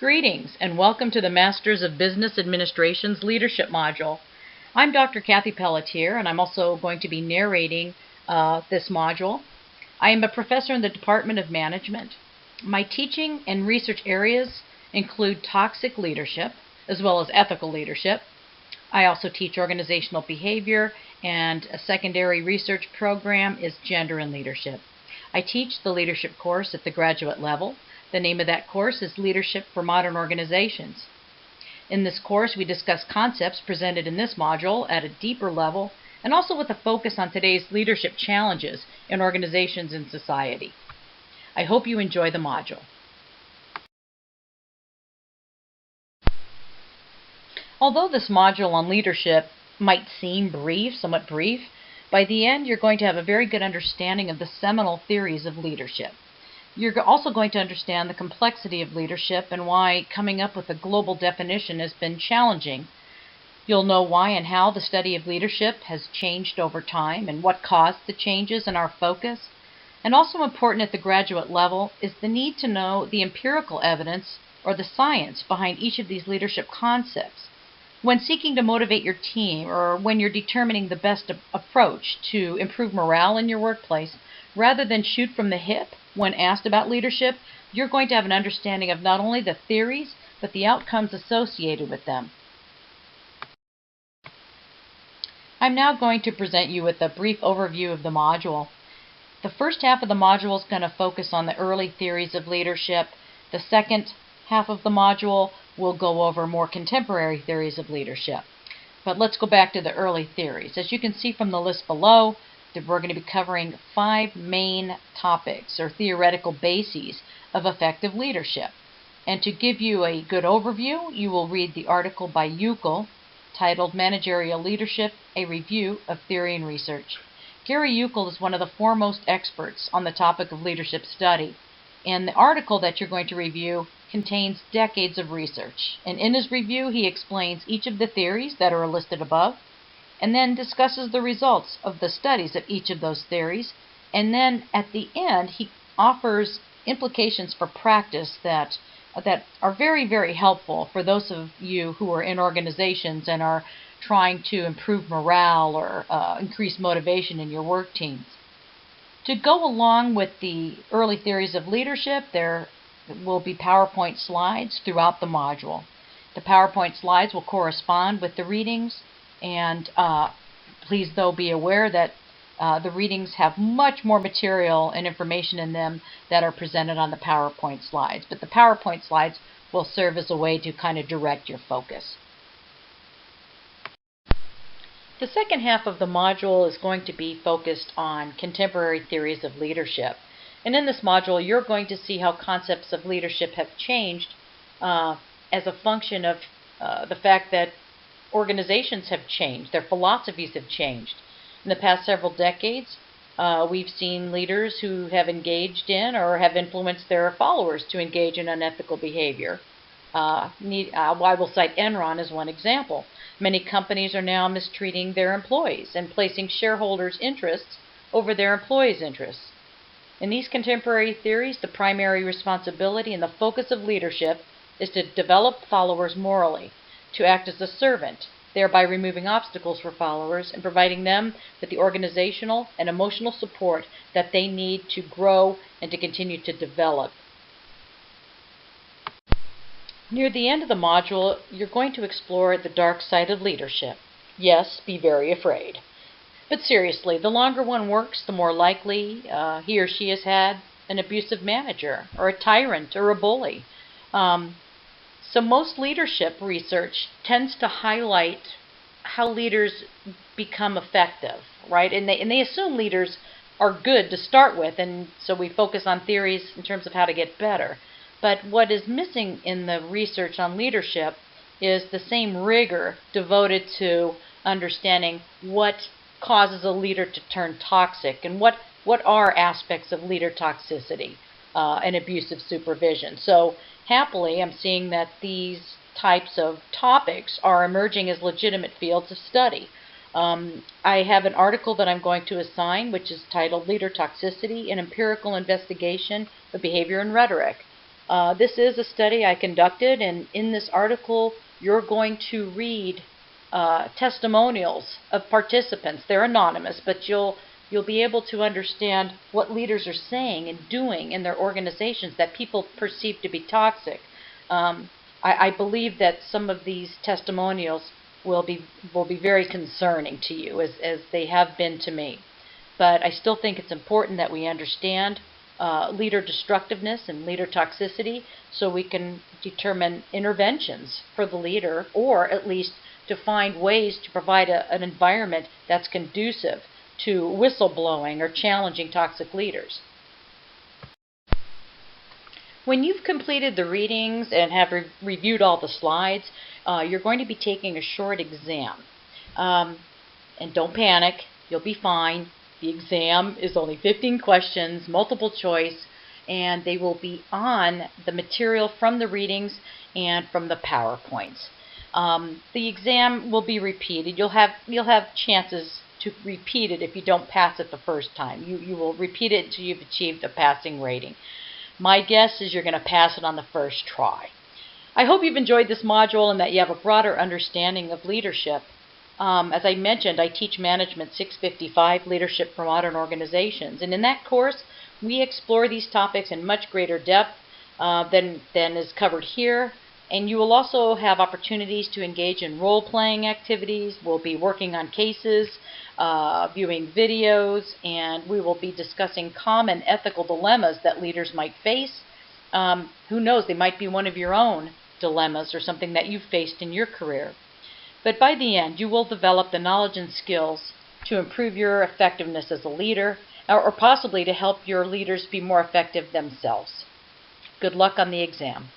Greetings and welcome to the Masters of Business Administration's Leadership module. I'm Dr. Kathy Pelletier and I'm also going to be narrating this module. I am a professor in the Department of Management. My teaching and research areas include toxic leadership as well as ethical leadership. I also teach organizational behavior, and a secondary research program is gender and leadership. I teach the leadership course at the graduate level. The name of that course is Leadership for Modern Organizations. In this course, we discuss concepts presented in this module at a deeper level and also with a focus on today's leadership challenges in organizations and society. I hope you enjoy the module. Although this module on leadership might seem somewhat brief, by the end you're going to have a very good understanding of the seminal theories of leadership. You're also going to understand the complexity of leadership and why coming up with a global definition has been challenging. You'll know why and how the study of leadership has changed over time and what caused the changes in our focus. And also important at the graduate level is the need to know the empirical evidence or the science behind each of these leadership concepts. When seeking to motivate your team or when you're determining the best approach to improve morale in your workplace, rather than shoot from the hip when asked about leadership, you're going to have an understanding of not only the theories, but the outcomes associated with them. I'm now going to present you with a brief overview of the module. The first half of the module is going to focus on the early theories of leadership. The second half of the module will go over more contemporary theories of leadership. But let's go back to the early theories. As you can see from the list below, we're going to be covering 5 main topics or theoretical bases of effective leadership. And to give you a good overview, you will read the article by Uckel titled Managerial Leadership, a Review of Theory and Research. Gary Uckel is one of the foremost experts on the topic of leadership study. And the article that you're going to review contains decades of research. And in his review, he explains each of the theories that are listed above, and then discusses the results of the studies of each of those theories. And then at the end, he offers implications for practice that are very, very helpful for those of you who are in organizations and are trying to improve morale or increase motivation in your work teams. To go along with the early theories of leadership, there will be PowerPoint slides throughout the module. The PowerPoint slides will correspond with the readings, and please though be aware that the readings have much more material and information in them that are presented on the PowerPoint slides. But the PowerPoint slides will serve as a way to kind of direct your focus. The second half of the module is going to be focused on contemporary theories of leadership. And in this module, you're going to see how concepts of leadership have changed as a function of the fact that organizations have changed, their philosophies have changed. In the past several decades, we've seen leaders who have engaged in or have influenced their followers to engage in unethical behavior. I will cite Enron as one example. Many companies are now mistreating their employees and placing shareholders' interests over their employees' interests. In these contemporary theories, the primary responsibility and the focus of leadership is to develop followers morally, to act as a servant, thereby removing obstacles for followers and providing them with the organizational and emotional support that they need to grow and to continue to develop. Near the end of the module, you're going to explore the dark side of leadership. Yes, be very afraid. But seriously, the longer one works, the more likely he or she has had an abusive manager or a tyrant or a bully. So most leadership research tends to highlight how leaders become effective, right? And they assume leaders are good to start with, and so we focus on theories in terms of how to get better. But what is missing in the research on leadership is the same rigor devoted to understanding what causes a leader to turn toxic and what are aspects of leader toxicity and abusive supervision. So happily, I'm seeing that these types of topics are emerging as legitimate fields of study. I have an article that I'm going to assign, which is titled Leader Toxicity, an Empirical Investigation of Behavior and Rhetoric. This is a study I conducted, and in this article you're going to read testimonials of participants. They're anonymous, but you'll be able to understand what leaders are saying and doing in their organizations that people perceive to be toxic. I believe that some of these testimonials will be very concerning to you, as they have been to me. But I still think it's important that we understand leader destructiveness and leader toxicity so we can determine interventions for the leader, or at least to find ways to provide an environment that's conducive to whistleblowing or challenging toxic leaders. When you've completed the readings and have reviewed all the slides, you're going to be taking a short exam. And don't panic, you'll be fine. The exam is only 15 questions, multiple choice, and they will be on the material from the readings and from the PowerPoints. The exam will be repeated. You'll have chances to repeat it if you don't pass it the first time. You will repeat it until you've achieved a passing rating. My guess is you're going to pass it on the first try. I hope you've enjoyed this module and that you have a broader understanding of leadership. As I mentioned, I teach Management 655, Leadership for Modern Organizations. And in that course, we explore these topics in much greater depth than is covered here. And you will also have opportunities to engage in role-playing activities. We'll be working on cases, viewing videos, and we will be discussing common ethical dilemmas that leaders might face. Who knows, they might be one of your own dilemmas or something that you've faced in your career. But by the end, you will develop the knowledge and skills to improve your effectiveness as a leader, or possibly to help your leaders be more effective themselves. Good luck on the exam.